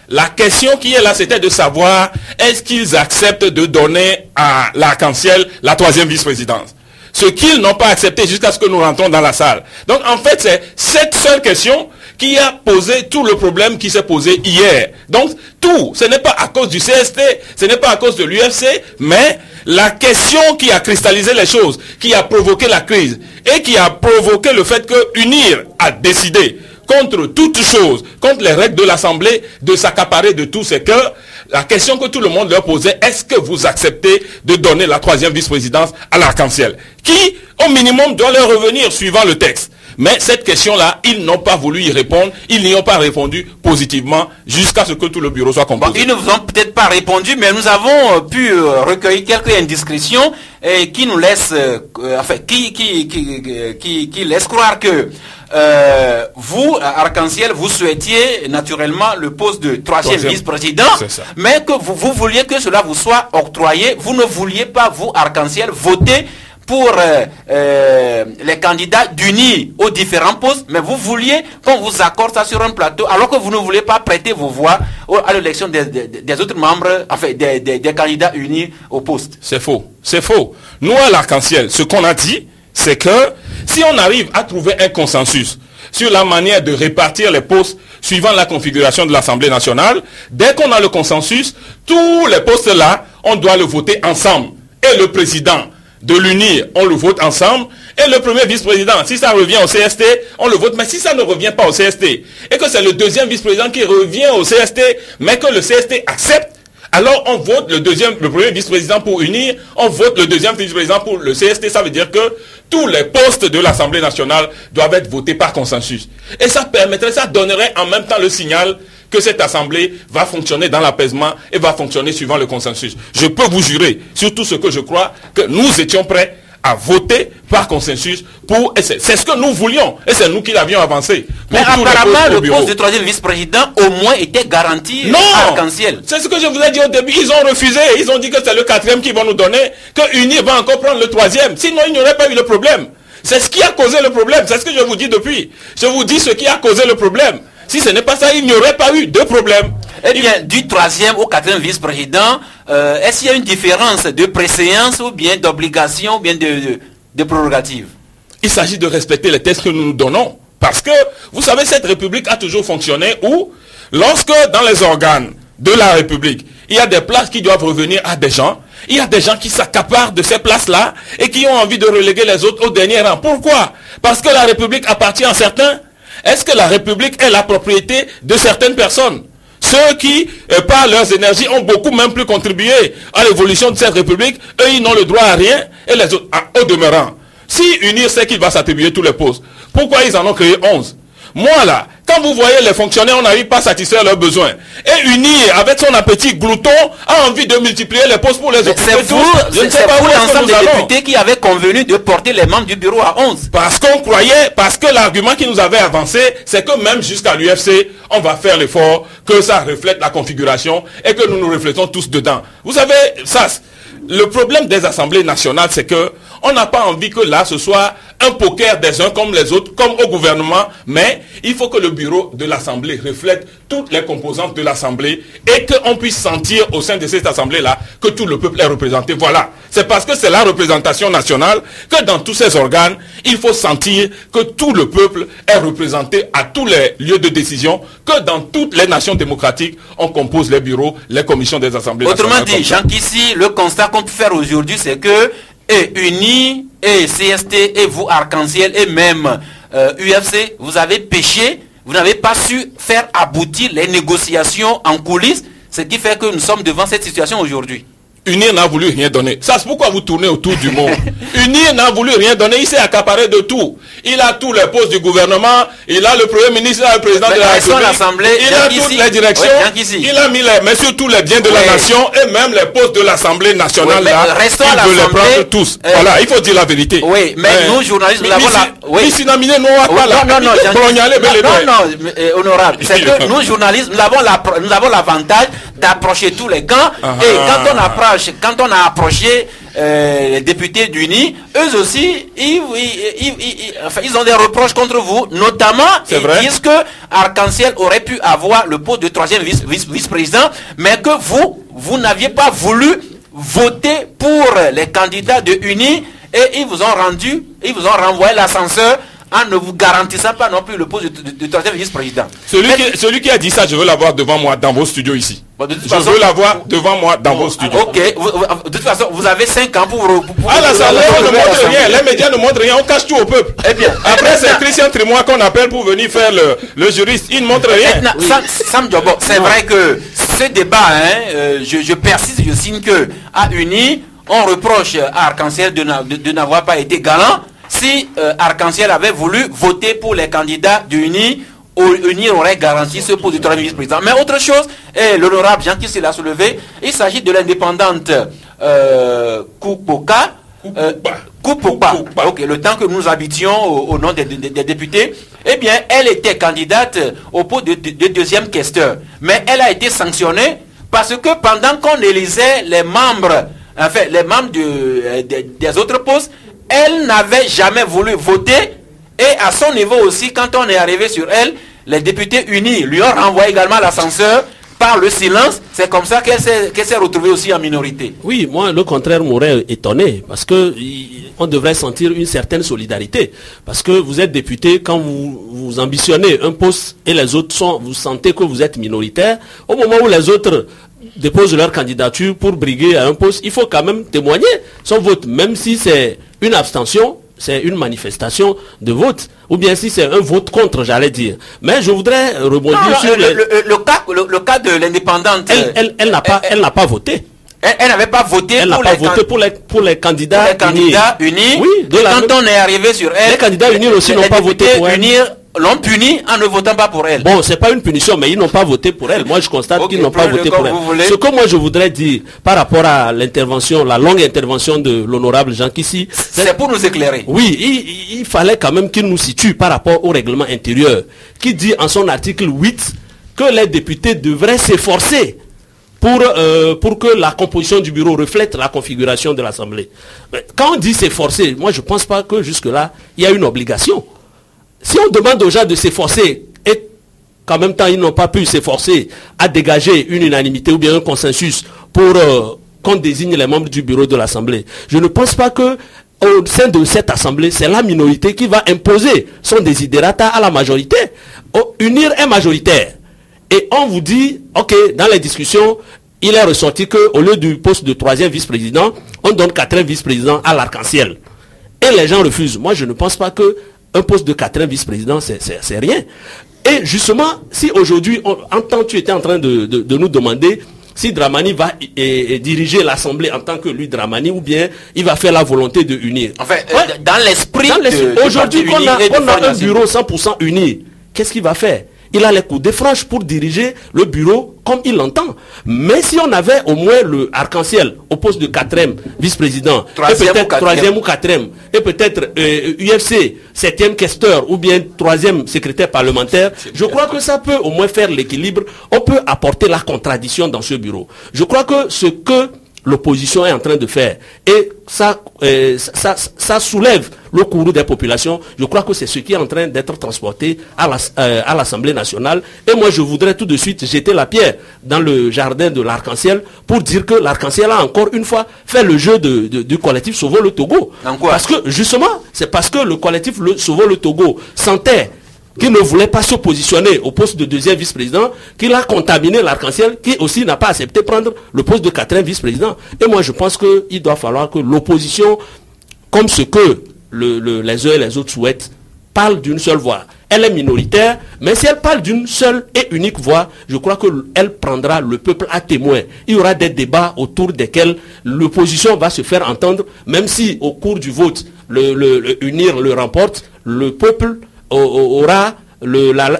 la question qui est là, c'était de savoir est-ce qu'ils acceptent de donner à l'Arc-en-Ciel la troisième vice-présidence. Ce qu'ils n'ont pas accepté jusqu'à ce que nous rentrons dans la salle. Donc en fait, c'est cette seule question qui a posé tout le problème qui s'est posé hier. Donc tout, ce n'est pas à cause du CST, ce n'est pas à cause de l'UFC, mais la question qui a cristallisé les choses, qui a provoqué la crise et qui a provoqué le fait que UNIR a décidé contre toute chose, contre les règles de l'Assemblée, de s'accaparer de tout, c'est que la question que tout le monde leur posait, est-ce que vous acceptez de donner la troisième vice-présidence à l'Arc-en-Ciel, qui, au minimum, doit leur revenir suivant le texte. Mais cette question-là, ils n'ont pas voulu y répondre, ils n'y ont pas répondu positivement jusqu'à ce que tout le bureau soit composé. Bon, ils ne vous ont peut-être pas répondu, mais nous avons pu recueillir quelques indiscrétions qui nous laissent, qui laissent croire que vous, Arc-en-Ciel, vous souhaitiez naturellement le poste de troisième vice-président, mais que vous vouliez que cela vous soit octroyé. Vous ne vouliez pas, vous, Arc-en-Ciel, voter pour les candidats d'UNI aux différents postes, mais vous vouliez qu'on vous accorde ça sur un plateau, alors que vous ne voulez pas prêter vos voix à l'élection des autres membres, enfin des candidats unis au poste. C'est faux. C'est faux. Nous, à l'Arc-en-Ciel, ce qu'on a dit, c'est que si on arrive à trouver un consensus sur la manière de répartir les postes suivant la configuration de l'Assemblée nationale, dès qu'on a le consensus, tous les postes-là, on doit le voter ensemble. Et le président de l'UNIR, on le vote ensemble, et le premier vice-président, si ça revient au CST, on le vote, mais si ça ne revient pas au CST, et que c'est le deuxième vice-président qui revient au CST, mais que le CST accepte, alors on vote le premier vice-président pour UNIR, on vote le deuxième vice-président pour le CST, ça veut dire que tous les postes de l'Assemblée nationale doivent être votés par consensus. Et ça permettrait, ça donnerait en même temps le signal que cette assemblée va fonctionner dans l'apaisement et va fonctionner suivant le consensus. Je peux vous jurer, sur tout ce que je crois, que nous étions prêts à voter par consensus pour, et c'est ce que nous voulions, et c'est nous qui l'avions avancé. Mais apparemment, le poste de troisième vice-président, au moins, était garanti à Arc-en-Ciel. C'est ce que je vous ai dit au début, ils ont refusé, ils ont dit que c'est le quatrième qu'ils vont nous donner, que UNIR va encore prendre le troisième, sinon il n'y aurait pas eu le problème. C'est ce qui a causé le problème, c'est ce que je vous dis depuis. Je vous dis ce qui a causé le problème. Si ce n'est pas ça, il n'y aurait pas eu de problème. Eh bien, du troisième au quatrième vice-président, est-ce qu'il y a une différence de préséance ou bien d'obligation ou bien de prérogative? il s'agit de respecter les textes que nous nous donnons. Parce que, vous savez, cette République a toujours fonctionné où, lorsque dans les organes de la République, il y a des places qui doivent revenir à des gens, il y a des gens qui s'accaparent de ces places-là et qui ont envie de reléguer les autres au dernier rang. Pourquoi? Parce que la République appartient à certains. Est-ce que la République est la propriété de certaines personnes? Ceux qui, par leurs énergies, ont beaucoup même plus contribué à l'évolution de cette République, eux, ils n'ont le droit à rien, et les autres, au demeurant. Si UNIR sait qu'il va s'attribuer tous les postes, pourquoi ils en ont créé 11? Moi là, quand vous voyez les fonctionnaires, on n'arrive pas à satisfaire leurs besoins. Et UNIR, avec son appétit glouton, a envie de multiplier les postes pour les occuper tous. Je ne sais pas où l'ensemble des députés qui avaient convenu de porter les membres du bureau à 11. Parce qu'on croyait, parce que l'argument qui nous avait avancé, c'est que même jusqu'à l'UFC, on va faire l'effort, que ça reflète la configuration et que nous nous reflétons tous dedans. Vous savez, ça, le problème des assemblées nationales, c'est que on n'a pas envie que là, ce soit un poker des uns comme les autres, comme au gouvernement, mais il faut que le bureau de l'Assemblée reflète toutes les composantes de l'Assemblée et qu'on puisse sentir au sein de cette Assemblée-là que tout le peuple est représenté. Voilà. C'est parce que c'est la représentation nationale que dans tous ces organes, il faut sentir que tout le peuple est représenté à tous les lieux de décision, que dans toutes les nations démocratiques, on compose les bureaux, les commissions des assemblées nationales. Autrement dit, Jean Kissi, le constat qu'on peut faire aujourd'hui, c'est que et UNI, et CST, et vous, Arc-en-Ciel, et même UFC, vous avez péché, vous n'avez pas su faire aboutir les négociations en coulisses, ce qui fait que nous sommes devant cette situation aujourd'hui. UNIR n'a voulu rien donner. Ça, c'est pourquoi vous tournez autour du monde. UNIR n'a voulu rien donner, il s'est accaparé de tout. Il a tous les postes du gouvernement, il a le Premier ministre, il a le président de la République, il a toutes les directions, il a mis mais surtout les biens de la nation et même les postes de l'Assemblée nationale. Là, il veut les prendre tous. Voilà, il faut dire la vérité. Oui, mais nous, journalistes, nous avons honorable. C'est que nous, journalistes, nous avons l'avantage d'approcher tous les camps. Et quand on a approché les députés d'UNI, eux aussi, ils ont des reproches contre vous, notamment, ils disent que Arc-en-Ciel aurait pu avoir le poste de 3e vice-président, mais que vous n'aviez pas voulu voter pour les candidats de UNI et ils vous ont renvoyé l'ascenseur en ne vous garantissant pas non plus le poste de 3e vice-président. Celui qui a dit ça, je veux l'avoir devant moi dans vos studios ici. Je veux l'avoir devant moi dans vos studios. Ok, de toute façon, vous avez 5 ans pour l'Assemblée, on ne montre rien, les médias ne montrent rien, on cache tout au peuple. Eh bien, après, c'est Christian Trimois qu'on appelle pour venir faire le juriste, il ne montre rien. Sam Diobo, c'est vrai que ce débat, je persiste, je signe que à UNI, on reproche à Arc-en-Ciel de n'avoir pas été galant. Si Arc-en-Ciel avait voulu voter pour les candidats d'UNI, UNI aurait garanti ce poste de 3e vice-président. Mais autre chose, et l'honorable Jean Kissi l'a soulevé, il s'agit de l'indépendante Kupoka. Ok, le temps que nous habitions au nom des députés, eh bien, elle était candidate au poste de 2e questeur. Mais elle a été sanctionnée parce que pendant qu'on élisait les membres des autres postes, elle n'avait jamais voulu voter et à son niveau aussi, quand on est arrivé sur elle, les députés unis lui ont renvoyé également l'ascenseur par le silence. C'est comme ça qu'elle s'est retrouvée aussi en minorité. Oui, moi, le contraire m'aurait étonné parce que on devrait sentir une certaine solidarité. Parce que vous êtes député, quand vous ambitionnez un poste et les autres vous sentez que vous êtes minoritaire, au moment où les autres déposent leur candidature pour briguer à un poste, il faut quand même témoigner son vote, même si c'est une abstention, c'est une manifestation de vote, ou bien si c'est un vote contre, j'allais dire. Mais je voudrais rebondir sur le cas de l'indépendante. Elle n'a pas voté. Elle n'avait pas voté pour les candidats unis. Oui, quand on est arrivé sur elle, les candidats unis aussi n'ont pas voté pour elle. L'ont puni en ne votant pas pour elle. Bon, c'est pas une punition, mais ils n'ont pas voté pour elle. Moi, je constate qu'ils n'ont pas voté pour elle. Ce que moi, je voudrais dire par rapport à l'intervention, la longue intervention de l'honorable Jean Kissi, c'est pour nous éclairer. Oui, il fallait quand même qu'il nous situe par rapport au règlement intérieur, qui dit en son article 8 que les députés devraient s'efforcer pour que la composition du bureau reflète la configuration de l'Assemblée. Quand on dit s'efforcer, moi, je ne pense pas que jusque-là, il y a une obligation. Si on demande aux gens de s'efforcer et qu'en même temps ils n'ont pas pu s'efforcer à dégager une unanimité ou bien un consensus pour qu'on désigne les membres du bureau de l'Assemblée, je ne pense pas que au sein de cette assemblée, c'est la minorité qui va imposer son desiderata à la majorité. Unir est majoritaire. Et on vous dit, ok, dans les discussions, il est ressorti qu'au lieu du poste de 3e vice-président, on donne 4e vice-président à l'Arc-en-Ciel. Et les gens refusent. Moi, je ne pense pas qu'un poste de 4e vice-président, c'est rien. Et justement, si aujourd'hui, tu étais en train de nous demander si Dramani va diriger l'Assemblée en tant que lui Dramani, ou bien il va faire la volonté de unir. En fait, dans l'esprit aujourd'hui, qu'on a un bureau 100% uni, qu'est-ce qu'il va faire? Il a les coups de franche pour diriger le bureau comme il l'entend. Mais si on avait au moins le arc-en-ciel au poste de 4e vice-président, et peut-être 3e ou 4e, et peut-être UFC, 7e questeur ou bien 3e secrétaire parlementaire, je crois que ça peut au moins faire l'équilibre. On peut apporter la contradiction dans ce bureau. Je crois que ce que l'opposition est en train de faire, et ça soulève le courroux des populations. Je crois que c'est ce qui est en train d'être transporté à l'Assemblée nationale. Et moi, je voudrais tout de suite jeter la pierre dans le jardin de l'Arc-en-Ciel pour dire que l'Arc-en-Ciel a encore une fois fait le jeu du collectif Sauvons le Togo. Parce que, justement, c'est parce que le collectif Sauvons le Togo sentait qu'il ne voulait pas se positionner au poste de 2e vice-président, qu'il a contaminé l'Arc-en-Ciel, qui aussi n'a pas accepté prendre le poste de 4e vice-président. Et moi, je pense qu'il doit falloir que l'opposition, comme ce que les uns et les autres souhaitent, parle d'une seule voix. Elle est minoritaire, mais si elle parle d'une seule et unique voix, je crois qu'elle prendra le peuple à témoin. Il y aura des débats autour desquels l'opposition va se faire entendre, même si au cours du vote, l'unir le remporte, le peuple aura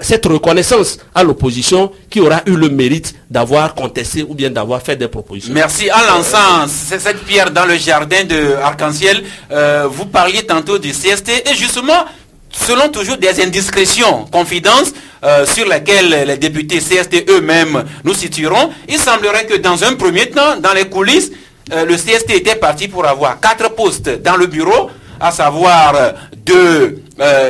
cette reconnaissance à l'opposition qui aura eu le mérite d'avoir contesté ou bien d'avoir fait des propositions. Merci. En lançant cette pierre dans le jardin de Arc-en-Ciel, vous parliez tantôt du CST et justement, selon toujours des indiscrétions, confidences sur lesquelles les députés CST eux-mêmes nous situeront, il semblerait que dans un premier temps, dans les coulisses, le CST était parti pour avoir 4 postes dans le bureau, à savoir 2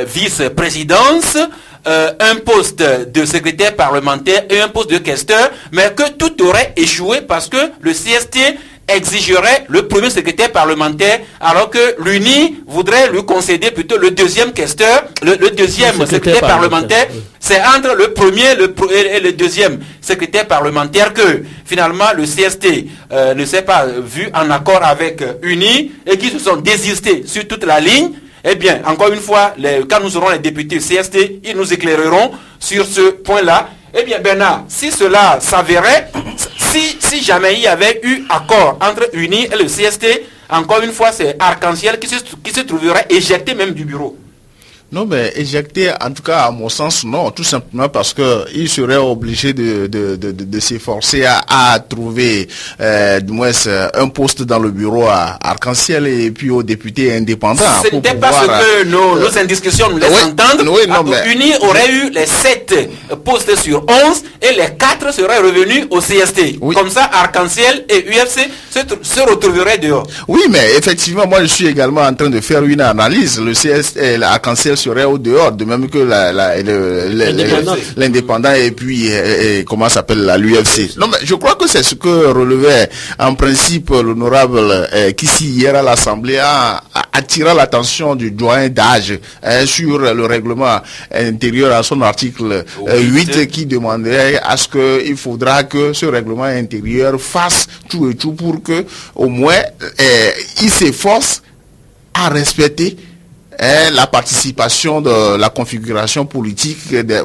vice-présidences, un poste de secrétaire parlementaire et un poste de questeur, mais que tout aurait échoué parce que le CST exigerait le premier secrétaire parlementaire, alors que l'UNI voudrait lui concéder plutôt le 2e questeur, le 2e secrétaire parlementaire. C'est entre le premier et le 2e secrétaire parlementaire que finalement le CST ne s'est pas vu en accord avec UNI et qui se sont désistés sur toute la ligne. Eh bien, encore une fois, quand nous aurons les députés CST, ils nous éclaireront sur ce point-là. Eh bien, Bernard, si cela s'avérait, si jamais il y avait eu accord entre UNI et le CST, encore une fois, c'est Arc-en-Ciel qui se trouverait éjecté même du bureau. Non, mais éjecté, en tout cas, à mon sens, non. Tout simplement parce que il serait obligé de s'efforcer à trouver, du moins, un poste dans le bureau à Arc-en-Ciel et puis aux députés indépendants. Ce n'était pas ce que nos indiscussions nous laissent entendre. Oui, non, mais UNI aurait eu les 7 postes sur 11 et les 4 seraient revenus au CST. Oui. Comme ça, Arc-en-Ciel et UFC se retrouveraient dehors. Oui, mais effectivement, moi, je suis également en train de faire une analyse. Le CST et l'Arc-en-Ciel serait au dehors, de même que l'indépendant et puis comment s'appelle l'UFC. Non, mais je crois que c'est ce que relevait en principe l'honorable Kissi hier à l'Assemblée, attirant l'attention du doyen d'âge sur le règlement intérieur à son article 8 qui demanderait à ce qu'il faudra que ce règlement intérieur fasse tout et tout pour que au moins il s'efforce à respecter la participation de la configuration politique,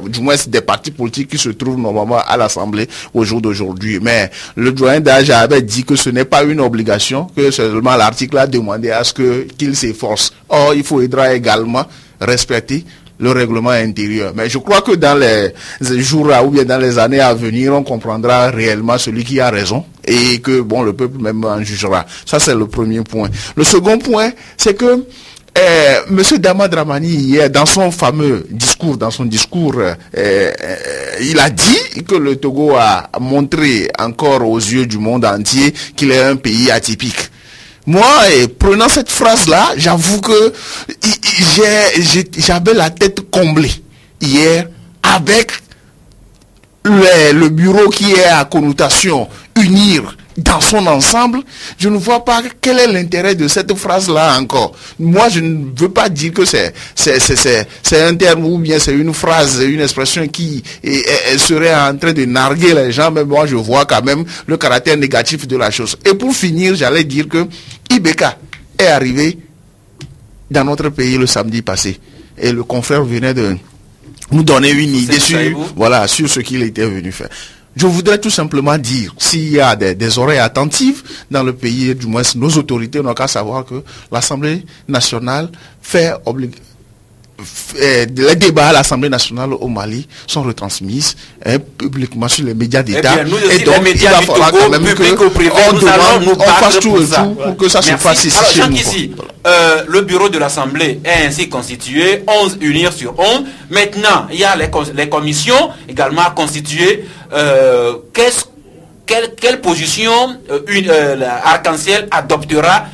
du moins des partis politiques qui se trouvent normalement à l'Assemblée au jour d'aujourd'hui. Mais le doyen d'âge avait dit que ce n'est pas une obligation, que seulement l'article a demandé à ce qu'il s'efforce. Or, il faudra également respecter le règlement intérieur. Mais je crois que dans les jours ou bien dans les années à venir, on comprendra réellement celui qui a raison et que, bon, le peuple même en jugera. Ça, c'est le premier point. Le second point, c'est que Monsieur Dama Dramani, hier, dans son fameux discours, il a dit que le Togo a montré encore aux yeux du monde entier qu'il est un pays atypique. Moi, prenant cette phrase-là, j'avoue que j'avais la tête comblée hier avec le bureau qui est à connotation unir dans son ensemble, je ne vois pas quel est l'intérêt de cette phrase-là encore. Moi, je ne veux pas dire que c'est un terme ou bien c'est une phrase, une expression qui serait en train de narguer les gens, mais moi, je vois quand même le caractère négatif de la chose. Et pour finir, j'allais dire que Ibeka est arrivé dans notre pays le samedi passé. Et le confrère venait de nous donner une idée sur ce qu'il était venu faire. Je voudrais tout simplement dire, s'il y a des oreilles attentives dans le pays, du moins nos autorités n'ont qu'à savoir que l'Assemblée nationale fait les débats à l'Assemblée nationale au Mali sont retransmis publiquement sur les médias d'État. Et donc, il va falloir quand même qu'on fasse tout pour que ça se fasse ici chez nous. Ici, le bureau de l'Assemblée est ainsi constitué, 11 unir sur 11. Maintenant, il y a les commissions également à constituer. Quelle position Arc-en-Ciel adoptera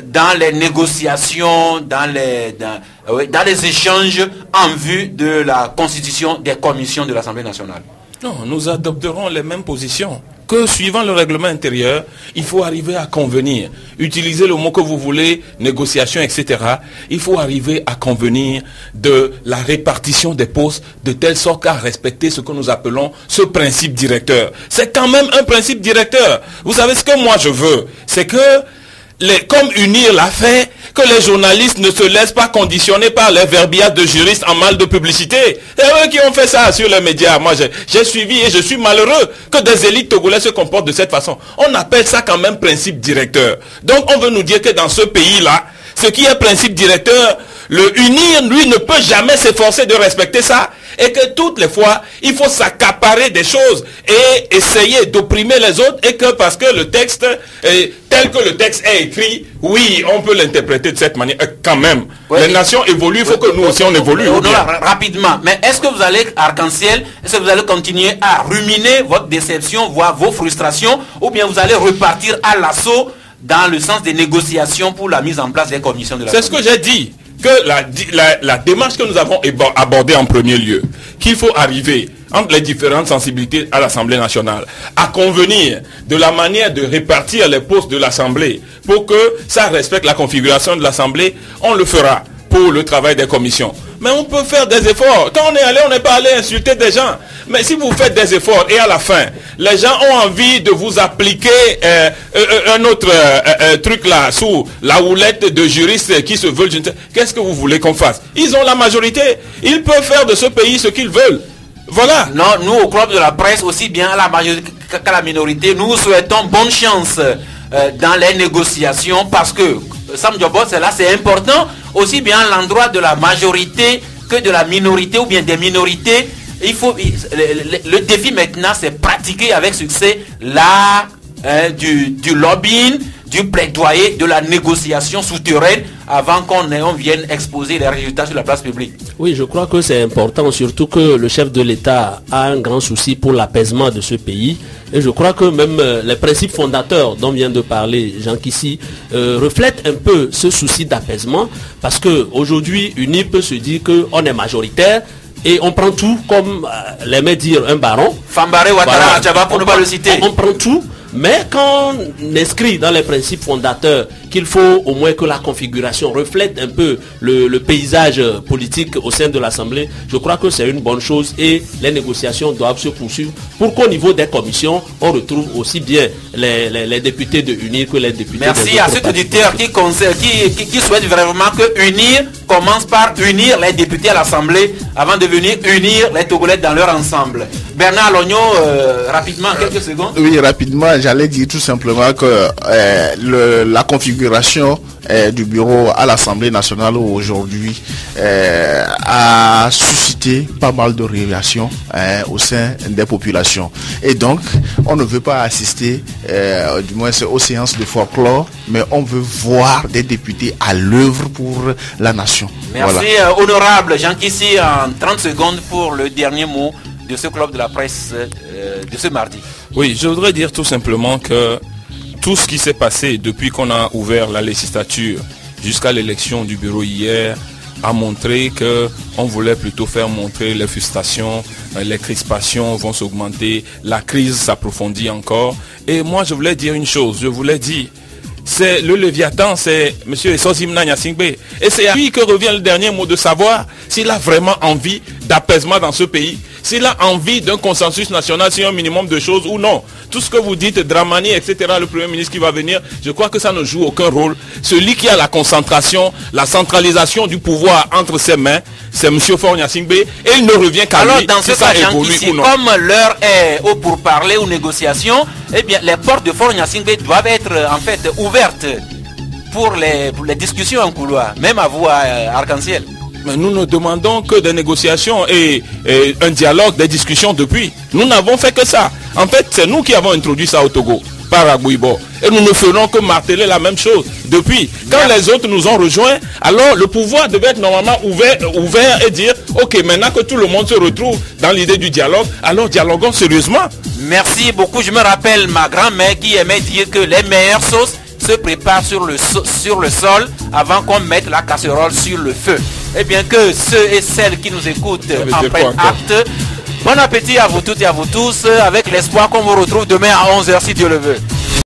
dans les négociations, dans les échanges en vue de la constitution des commissions de l'Assemblée nationale? Non, nous adopterons les mêmes positions. Que suivant le règlement intérieur, il faut arriver à convenir. Utilisez le mot que vous voulez, négociation, etc. Il faut arriver à convenir de la répartition des postes de telle sorte qu'à respecter ce que nous appelons ce principe directeur. C'est quand même un principe directeur. Vous savez ce que moi je veux, c'est que comme UNIR l'a fait, que les journalistes ne se laissent pas conditionner par les verbiages de juristes en mal de publicité. C'est eux qui ont fait ça sur les médias. Moi, j'ai suivi et je suis malheureux que des élites togolaises se comportent de cette façon. On appelle ça quand même principe directeur. Donc, on veut nous dire que dans ce pays-là, ce qui est principe directeur, le UNIR, lui, ne peut jamais s'efforcer de respecter ça. Et que toutes les fois, il faut s'accaparer des choses et essayer d'opprimer les autres, et que parce que le texte, tel que le texte est écrit, oui, on peut l'interpréter de cette manière. Quand même, les nations évoluent, il faut que nous aussi on évolue. Rapidement, mais est-ce que vous allez, Arc-en-Ciel, est-ce que vous allez continuer à ruminer votre déception, voire vos frustrations, ou bien vous allez repartir à l'assaut dans le sens des négociations pour la mise en place des commissions de la C'est ce que j'ai dit. Que la démarche que nous avons abordée en premier lieu, qu'il faut arriver entre les différentes sensibilités à l'Assemblée nationale, à convenir de la manière de répartir les postes de l'Assemblée pour que ça respecte la configuration de l'Assemblée, on le fera pour le travail des commissions. Mais on peut faire des efforts. Quand on est allé, on n'est pas allé insulter des gens. Mais si vous faites des efforts et à la fin, les gens ont envie de vous appliquer un autre truc là, sous la houlette de juristes qui se veulent, qu'est-ce que vous voulez qu'on fasse? Ils ont la majorité. Ils peuvent faire de ce pays ce qu'ils veulent. Voilà. Non, nous au club de la presse, aussi bien à la majorité qu'à la minorité, nous souhaitons bonne chance dans les négociations, parce que Sam Diobot, c'est important, aussi bien à l'endroit de la majorité que de la minorité ou bien des minorités. Il faut le défi maintenant, c'est pratiquer avec succès l'art du lobbying, du plaidoyer, de la négociation souterraine avant qu'on vienne exposer les résultats sur la place publique. Oui, je crois que c'est important, surtout que le chef de l'État a un grand souci pour l'apaisement de ce pays. Et je crois que même les principes fondateurs dont vient de parler Jean Kissi reflètent un peu ce souci d'apaisement, parce qu'aujourd'hui, UNIR peut se dire qu'on est majoritaire et on prend tout, comme l'aimait dire un baron. Fambaré Ouattara, voilà. Pour ne pas le citer. On prend tout. Mais quand on inscrit dans les principes fondateurs qu'il faut au moins que la configuration reflète un peu le paysage politique au sein de l'Assemblée, je crois que c'est une bonne chose et les négociations doivent se poursuivre pour qu'au niveau des commissions, on retrouve aussi bien les députés de UNIR que les députés des autres partis. Merci à cet auditeur qui souhaite vraiment que UNIR commence par unir les députés à l'Assemblée avant de venir unir les Togolais dans leur ensemble. Bernard Logno, rapidement, quelques secondes. Oui, rapidement, j'allais dire tout simplement que la configuration du bureau à l'Assemblée nationale aujourd'hui a suscité pas mal de réactions au sein des populations. Et donc, on ne veut pas assister, du moins aux séances de folklore, mais on veut voir des députés à l'œuvre pour la nation. Merci, voilà. Honorable Jean Kissi, en 30 secondes pour le dernier mot de ce club de la presse de ce mardi. Oui, je voudrais dire tout simplement que tout ce qui s'est passé depuis qu'on a ouvert la législature jusqu'à l'élection du bureau hier a montré qu'on voulait plutôt faire montrer les frustrations, les crispations vont s'augmenter, la crise s'approfondit encore. Et moi, je voulais dire une chose, c'est le Léviathan, c'est M. Esozimna Nyasingbe. Et c'est à lui que revient le dernier mot de savoir s'il a vraiment envie d'apaisement dans ce pays, s'il a envie d'un consensus national sur un minimum de choses ou non. Tout ce que vous dites, Dramani, etc., le Premier ministre qui va venir, je crois que ça ne joue aucun rôle. Celui qui a la concentration, la centralisation du pouvoir entre ses mains, c'est M. Faure Nyasingbe, et il ne revient qu'à lui dans ce si ça cas, évolue ou non. Comme l'heure est au pourparler, aux négociations, eh bien, les portes de Faure Nyasingbe doivent être en fait ouvertes pour les discussions en couloir, même à vous, à Arc-en-Ciel. Mais nous ne demandons que des négociations et un dialogue, des discussions depuis. Nous n'avons fait que ça. En fait, c'est nous qui avons introduit ça au Togo, par Agbouibo. Et nous ne ferons que marteler la même chose depuis. Quand les autres nous ont rejoints, alors le pouvoir devait être normalement ouvert et dire, ok, maintenant que tout le monde se retrouve dans l'idée du dialogue, alors dialoguons sérieusement. Merci beaucoup. Je me rappelle ma grand-mère qui aimait dire que les meilleures sauces se préparent sur le sol avant qu'on mette la casserole sur le feu. Eh bien, que ceux et celles qui nous écoutent en prennent acte. Bon appétit à vous toutes et à vous tous, avec l'espoir qu'on vous retrouve demain à 11h si Dieu le veut.